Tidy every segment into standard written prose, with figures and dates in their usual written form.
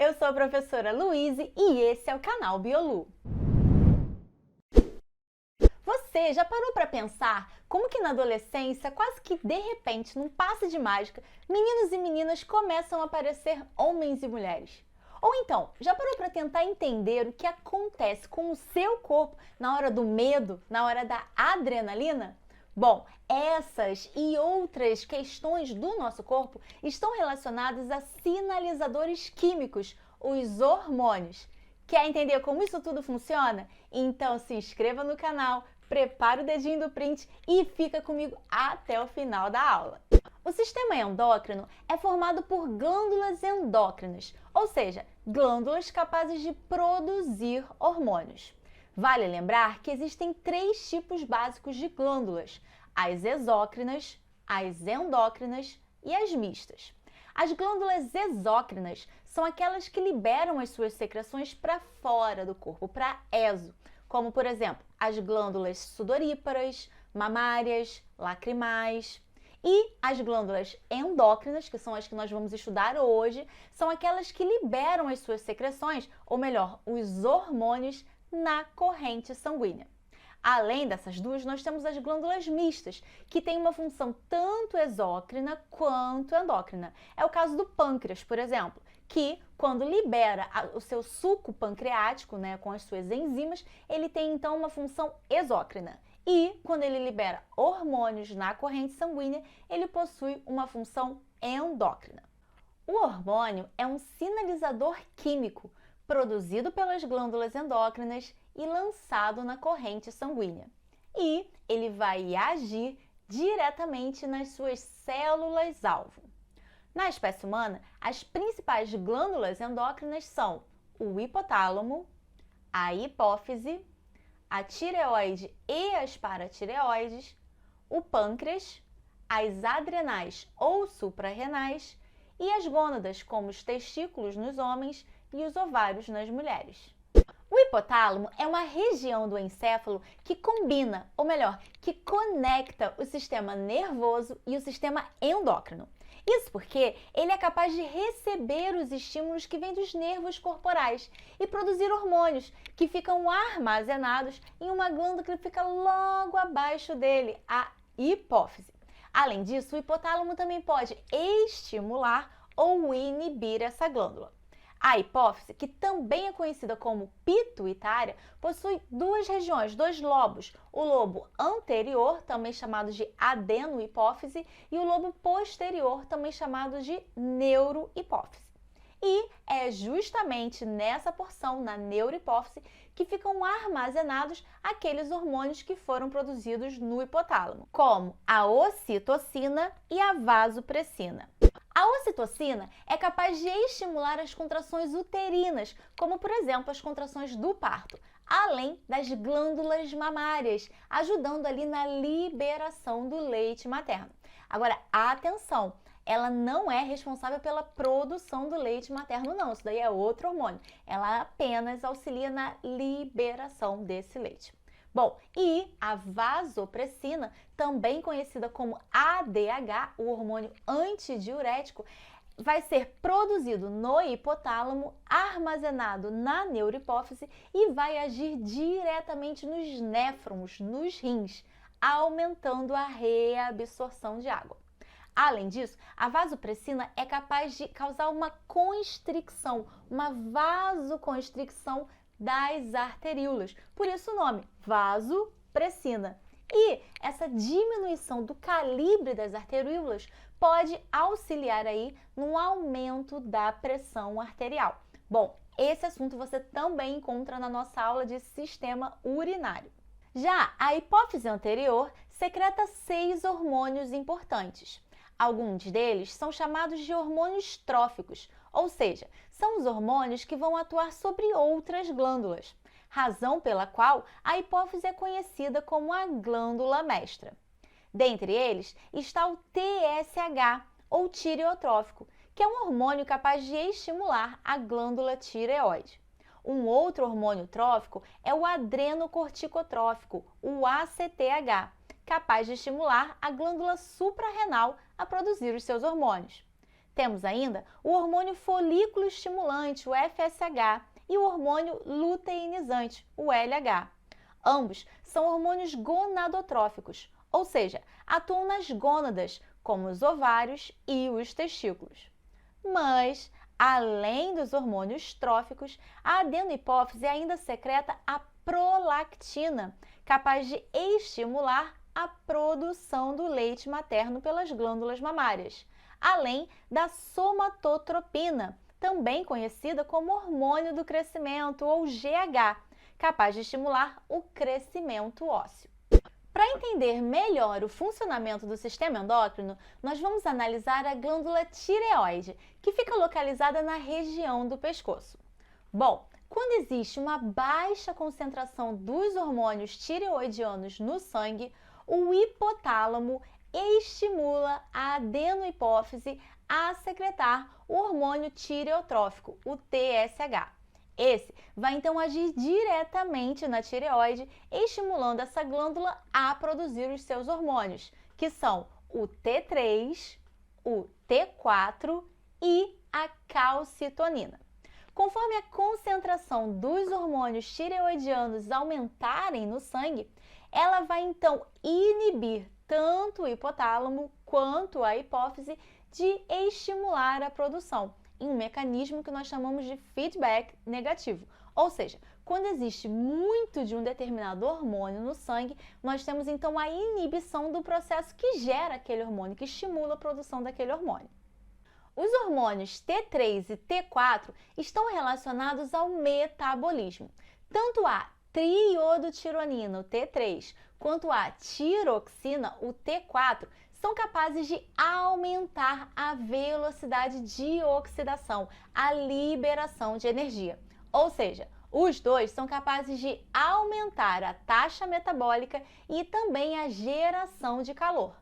Eu sou a professora Luíse e esse é o canal Biolu. Você já parou para pensar como que na adolescência, quase que de repente, num passe de mágica, meninos e meninas começam a aparecer homens e mulheres? Ou então, já parou para tentar entender o que acontece com o seu corpo na hora do medo, na hora da adrenalina? Bom, essas e outras questões do nosso corpo estão relacionadas a sinalizadores químicos, os hormônios. Quer entender como isso tudo funciona? Então se inscreva no canal, prepara o dedinho do print e fica comigo até o final da aula. O sistema endócrino é formado por glândulas endócrinas, ou seja, glândulas capazes de produzir hormônios. Vale lembrar que existem 3 tipos básicos de glândulas: as exócrinas, as endócrinas e as mistas. As glândulas exócrinas são aquelas que liberam as suas secreções para fora do corpo, para exo, como por exemplo as glândulas sudoríparas, mamárias, lacrimais. E as glândulas endócrinas, que são as que nós vamos estudar hoje, são aquelas que liberam as suas secreções, ou melhor, os hormônios na corrente sanguínea. Além dessas duas, nós temos as glândulas mistas, que têm uma função tanto exócrina quanto endócrina. É o caso do pâncreas, por exemplo, que quando libera o seu suco pancreático, com as suas enzimas, ele tem então uma função exócrina. E quando ele libera hormônios na corrente sanguínea, ele possui uma função endócrina. O hormônio é um sinalizador químico produzido pelas glândulas endócrinas e lançado na corrente sanguínea. E ele vai agir diretamente nas suas células-alvo. Na espécie humana, as principais glândulas endócrinas são o hipotálamo, a hipófise, a tireoide e as paratireoides, o pâncreas, as adrenais ou suprarrenais e as gônadas, como os testículos nos homens e os ovários nas mulheres. O hipotálamo é uma região do encéfalo que combina, ou melhor, que conecta o sistema nervoso e o sistema endócrino. Isso porque ele é capaz de receber os estímulos que vêm dos nervos corporais e produzir hormônios que ficam armazenados em uma glândula que fica logo abaixo dele, a hipófise. Além disso, o hipotálamo também pode estimular ou inibir essa glândula. A hipófise, que também é conhecida como pituitária, possui 2 regiões, 2 lobos, o lobo anterior, também chamado de adenohipófise, e o lobo posterior, também chamado de neurohipófise. E é justamente nessa porção, na neurohipófise, que ficam armazenados aqueles hormônios que foram produzidos no hipotálamo, como a ocitocina e a vasopressina. A ocitocina é capaz de estimular as contrações uterinas, como por exemplo as contrações do parto, além das glândulas mamárias, ajudando ali na liberação do leite materno. Agora, atenção! Ela não é responsável pela produção do leite materno, não. Isso daí é outro hormônio. Ela apenas auxilia na liberação desse leite. Bom, e a vasopressina, também conhecida como ADH, o hormônio antidiurético, vai ser produzido no hipotálamo, armazenado na neurohipófise e vai agir diretamente nos néfrons, nos rins, aumentando a reabsorção de água. Além disso, a vasopressina é capaz de causar uma constricção, uma vasoconstricção das arteríolas. Por isso o nome, vasopressina. E essa diminuição do calibre das arteríolas pode auxiliar aí no aumento da pressão arterial. Bom, esse assunto você também encontra na nossa aula de sistema urinário. Já a hipófise anterior secreta 6 hormônios importantes. Alguns deles são chamados de hormônios tróficos, ou seja, são os hormônios que vão atuar sobre outras glândulas, razão pela qual a hipófise é conhecida como a glândula mestra. Dentre eles está o TSH, ou tireotrófico, que é um hormônio capaz de estimular a glândula tireoide. Um outro hormônio trófico é o adrenocorticotrófico, o ACTH, capaz de estimular a glândula suprarrenal a produzir os seus hormônios. Temos ainda o hormônio folículo estimulante, o FSH, e o hormônio luteinizante, o LH. Ambos são hormônios gonadotróficos, ou seja, atuam nas gônadas, como os ovários e os testículos. Mas, além dos hormônios tróficos, a adenohipófise ainda secreta a prolactina, capaz de estimular a produção do leite materno pelas glândulas mamárias, além da somatotropina, também conhecida como hormônio do crescimento ou GH, capaz de estimular o crescimento ósseo. Para entender melhor o funcionamento do sistema endócrino, nós vamos analisar a glândula tireoide, que fica localizada na região do pescoço. Bom, quando existe uma baixa concentração dos hormônios tireoidianos no sangue, o hipotálamo estimula a adenohipófise a secretar o hormônio tireotrófico, o TSH. Esse vai então agir diretamente na tireoide, estimulando essa glândula a produzir os seus hormônios, que são o T3, o T4 e a calcitonina. Conforme a concentração dos hormônios tireoidianos aumentarem no sangue, ela vai então inibir tanto o hipotálamo quanto a hipófise de estimular a produção, em um mecanismo que nós chamamos de feedback negativo. Ou seja, quando existe muito de um determinado hormônio no sangue, nós temos então a inibição do processo que gera aquele hormônio, que estimula a produção daquele hormônio. Os hormônios T3 e T4 estão relacionados ao metabolismo. Tanto a triiodotironina, o T3, quanto a tiroxina, o T4, são capazes de aumentar a velocidade de oxidação, a liberação de energia. Ou seja, os dois são capazes de aumentar a taxa metabólica e também a geração de calor.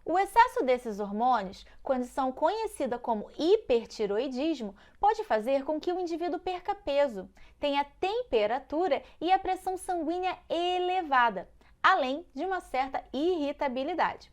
O excesso desses hormônios, condição conhecida como hipertiroidismo, pode fazer com que o indivíduo perca peso, tenha temperatura e a pressão sanguínea elevada, além de uma certa irritabilidade.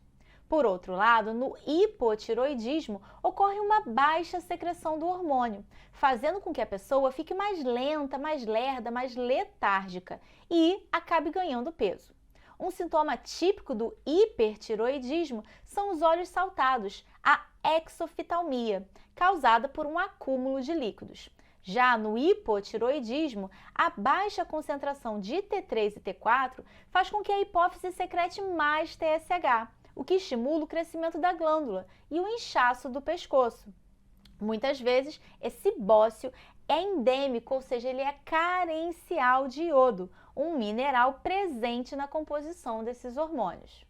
Por outro lado, no hipotiroidismo, ocorre uma baixa secreção do hormônio, fazendo com que a pessoa fique mais lenta, mais lerda, mais letárgica e acabe ganhando peso. Um sintoma típico do hipertiroidismo são os olhos saltados, a exoftalmia, causada por um acúmulo de líquidos. Já no hipotiroidismo, a baixa concentração de T3 e T4 faz com que a hipófise secrete mais TSH, o que estimula o crescimento da glândula e o inchaço do pescoço. Muitas vezes, esse bócio é endêmico, ou seja, ele é carencial de iodo, um mineral presente na composição desses hormônios.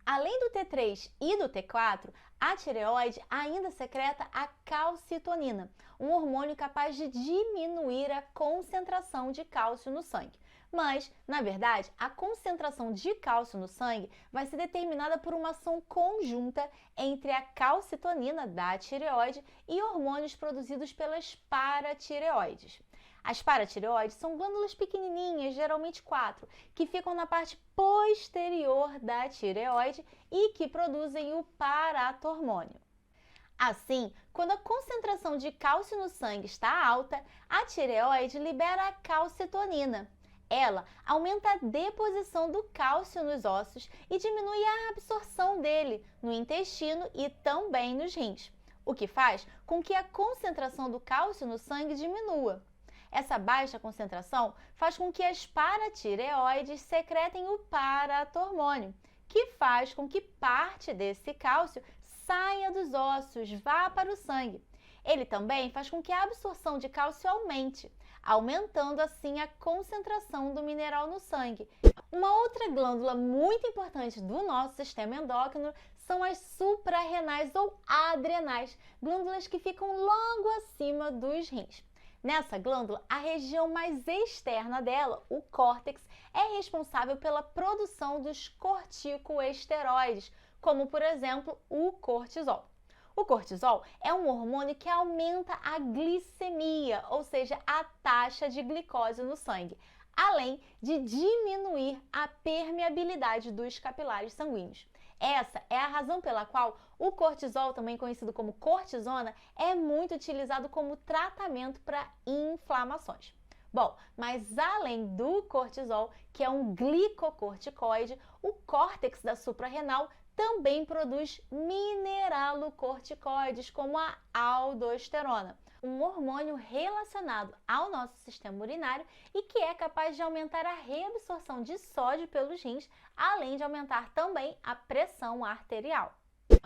Além do T3 e do T4, a tireoide ainda secreta a calcitonina, um hormônio capaz de diminuir a concentração de cálcio no sangue. Mas, na verdade, a concentração de cálcio no sangue vai ser determinada por uma ação conjunta entre a calcitonina da tireoide e hormônios produzidos pelas paratireoides. As paratireoides são glândulas pequenininhas, geralmente 4, que ficam na parte posterior da tireoide e que produzem o paratormônio. Assim, quando a concentração de cálcio no sangue está alta, a tireoide libera a calcitonina. Ela aumenta a deposição do cálcio nos ossos e diminui a absorção dele no intestino e também nos rins, o que faz com que a concentração do cálcio no sangue diminua. Essa baixa concentração faz com que as paratireoides secretem o paratormônio, que faz com que parte desse cálcio saia dos ossos, vá para o sangue. Ele também faz com que a absorção de cálcio aumente, aumentando assim a concentração do mineral no sangue. Uma outra glândula muito importante do nosso sistema endócrino são as suprarrenais ou adrenais, glândulas que ficam logo acima dos rins. Nessa glândula, a região mais externa dela, o córtex, é responsável pela produção dos corticoesteroides, como por exemplo o cortisol. O cortisol é um hormônio que aumenta a glicemia, ou seja, a taxa de glicose no sangue, além de diminuir a permeabilidade dos capilares sanguíneos. Essa é a razão pela qual o cortisol, também conhecido como cortisona, é muito utilizado como tratamento para inflamações. Bom, mas além do cortisol, que é um glicocorticoide, o córtex da suprarrenal também produz mineralocorticoides, como a aldosterona, um hormônio relacionado ao nosso sistema urinário e que é capaz de aumentar a reabsorção de sódio pelos rins, além de aumentar também a pressão arterial.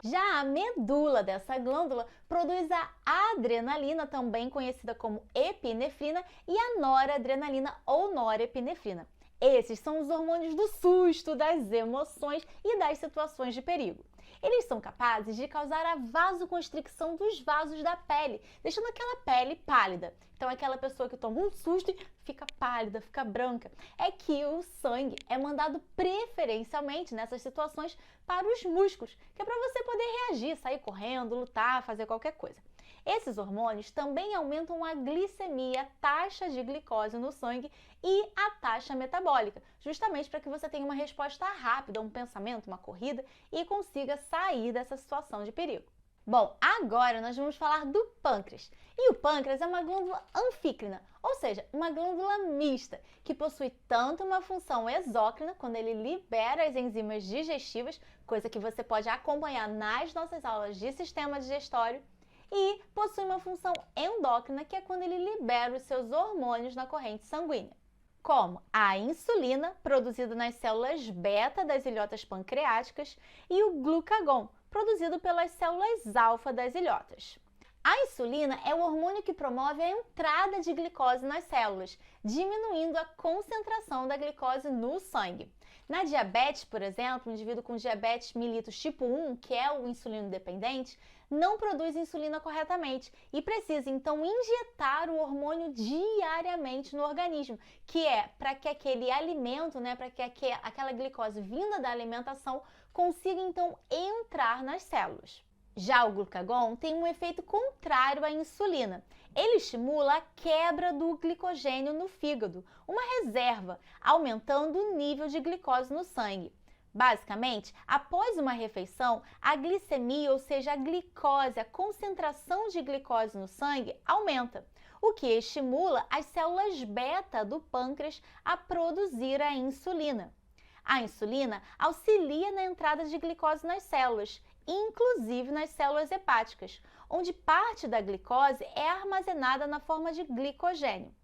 Já a medula dessa glândula produz a adrenalina, também conhecida como epinefrina, e a noradrenalina ou norepinefrina. Esses são os hormônios do susto, das emoções e das situações de perigo. Eles são capazes de causar a vasoconstricção dos vasos da pele, deixando aquela pele pálida. Então, aquela pessoa que toma um susto e fica pálida, fica branca. É que o sangue é mandado preferencialmente nessas situações para os músculos, que é para você poder reagir, sair correndo, lutar, fazer qualquer coisa. Esses hormônios também aumentam a glicemia, a taxa de glicose no sangue e a taxa metabólica, justamente para que você tenha uma resposta rápida a um pensamento, uma corrida e consiga sair dessa situação de perigo. Bom, agora nós vamos falar do pâncreas. E o pâncreas é uma glândula anfícrina, ou seja, uma glândula mista, que possui tanto uma função exócrina, quando ele libera as enzimas digestivas, coisa que você pode acompanhar nas nossas aulas de sistema digestório, e possui uma função endócrina, que é quando ele libera os seus hormônios na corrente sanguínea, como a insulina, produzida nas células beta das ilhotas pancreáticas, e o glucagon, produzido pelas células alfa das ilhotas. A insulina é o hormônio que promove a entrada de glicose nas células, diminuindo a concentração da glicose no sangue. Na diabetes, por exemplo, um indivíduo com diabetes mellitus tipo 1, que é o insulino dependente, não produz insulina corretamente e precisa então injetar o hormônio diariamente no organismo, que é para que aquele alimento, para que aquela glicose vinda da alimentação consiga então entrar nas células. Já o glucagon tem um efeito contrário à insulina. Ele estimula a quebra do glicogênio no fígado, uma reserva, aumentando o nível de glicose no sangue. Basicamente, após uma refeição, a glicemia, ou seja, a glicose, a concentração de glicose no sangue, aumenta, o que estimula as células beta do pâncreas a produzir a insulina. A insulina auxilia na entrada de glicose nas células, inclusive nas células hepáticas, onde parte da glicose é armazenada na forma de glicogênio.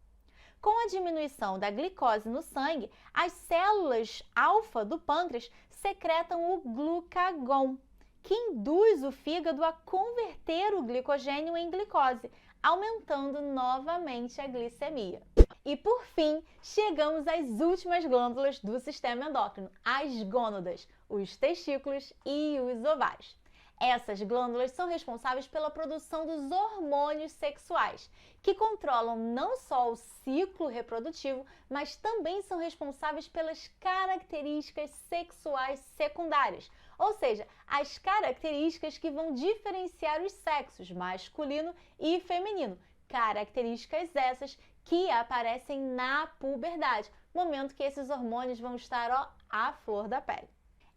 Com a diminuição da glicose no sangue, as células alfa do pâncreas secretam o glucagon, que induz o fígado a converter o glicogênio em glicose, aumentando novamente a glicemia. E por fim, chegamos às últimas glândulas do sistema endócrino, as gônadas, os testículos e os ovários. Essas glândulas são responsáveis pela produção dos hormônios sexuais, que controlam não só o ciclo reprodutivo, mas também são responsáveis pelas características sexuais secundárias, ou seja, as características que vão diferenciar os sexos masculino e feminino, características essas que aparecem na puberdade, momento que esses hormônios vão estar à flor da pele.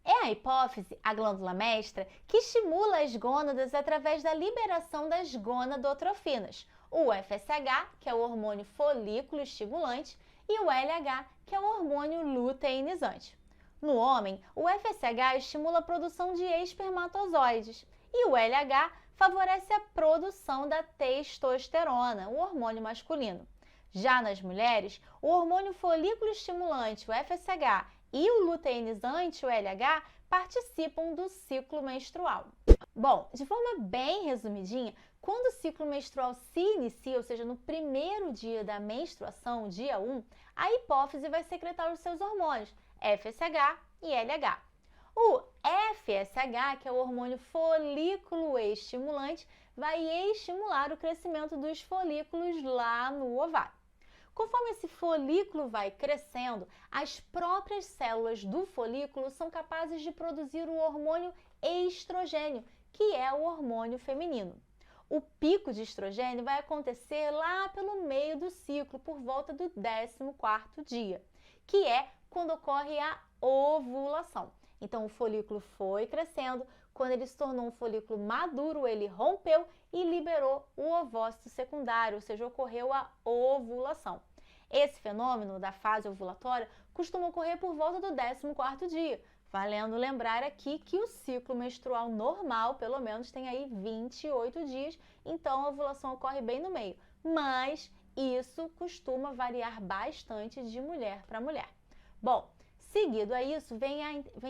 É a hipófise, a glândula mestra, que estimula as gônadas através da liberação das gonadotrofinas, o FSH, que é o hormônio folículo estimulante, e o LH, que é o hormônio luteinizante. No homem, o FSH estimula a produção de espermatozoides e o LH favorece a produção da testosterona, o hormônio masculino. Já nas mulheres, o hormônio folículo estimulante, o FSH, e o luteinizante, o LH, participam do ciclo menstrual. Bom, de forma bem resumidinha, quando o ciclo menstrual se inicia, ou seja, no primeiro dia da menstruação, dia 1, a hipófise vai secretar os seus hormônios, FSH e LH. O FSH, que é o hormônio folículo estimulante, vai estimular o crescimento dos folículos lá no ovário. Conforme esse folículo vai crescendo, as próprias células do folículo são capazes de produzir o hormônio estrogênio, que é o hormônio feminino. O pico de estrogênio vai acontecer lá pelo meio do ciclo, por volta do 14º dia, que é quando ocorre a ovulação. Então, o folículo foi crescendo. Quando ele se tornou um folículo maduro, ele rompeu e liberou o ovócito secundário, ou seja, ocorreu a ovulação. Esse fenômeno da fase ovulatória costuma ocorrer por volta do 14º dia, valendo lembrar aqui que o ciclo menstrual normal, pelo menos, tem aí 28 dias, então a ovulação ocorre bem no meio. Mas isso costuma variar bastante de mulher para mulher. Bom, seguido a isso, vem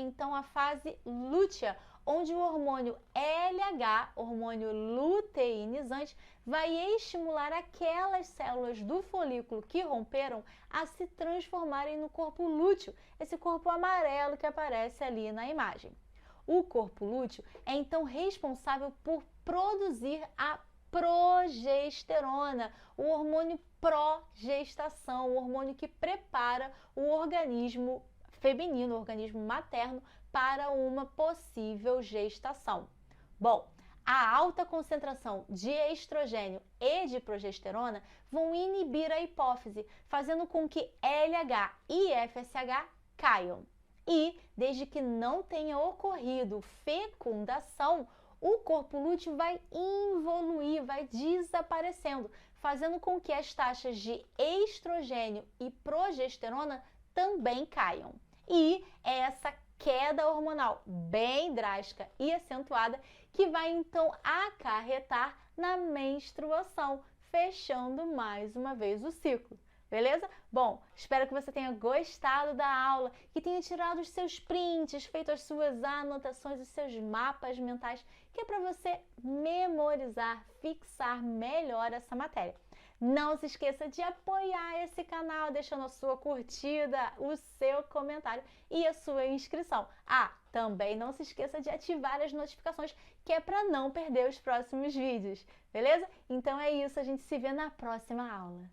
então a fase lútea, onde o hormônio LH, hormônio luteinizante, vai estimular aquelas células do folículo que romperam a se transformarem no corpo lúteo, esse corpo amarelo que aparece ali na imagem. O corpo lúteo é então responsável por produzir a progesterona, o hormônio progestação, o hormônio que prepara o organismo feminino, o organismo materno, para uma possível gestação. Bom, a alta concentração de estrogênio e de progesterona vão inibir a hipófise, fazendo com que LH e FSH caiam. E, desde que não tenha ocorrido fecundação, o corpo lúteo vai involuir, vai desaparecendo, fazendo com que as taxas de estrogênio e progesterona também caiam. E é essa queda hormonal bem drástica e acentuada que vai então acarretar na menstruação, fechando mais uma vez o ciclo. Beleza? Bom, espero que você tenha gostado da aula, que tenha tirado os seus prints, feito as suas anotações, os seus mapas mentais, que é para você memorizar, fixar melhor essa matéria. Não se esqueça de apoiar esse canal, deixando a sua curtida, o seu comentário e a sua inscrição. Ah, também não se esqueça de ativar as notificações, que é para não perder os próximos vídeos, beleza? Então é isso, a gente se vê na próxima aula.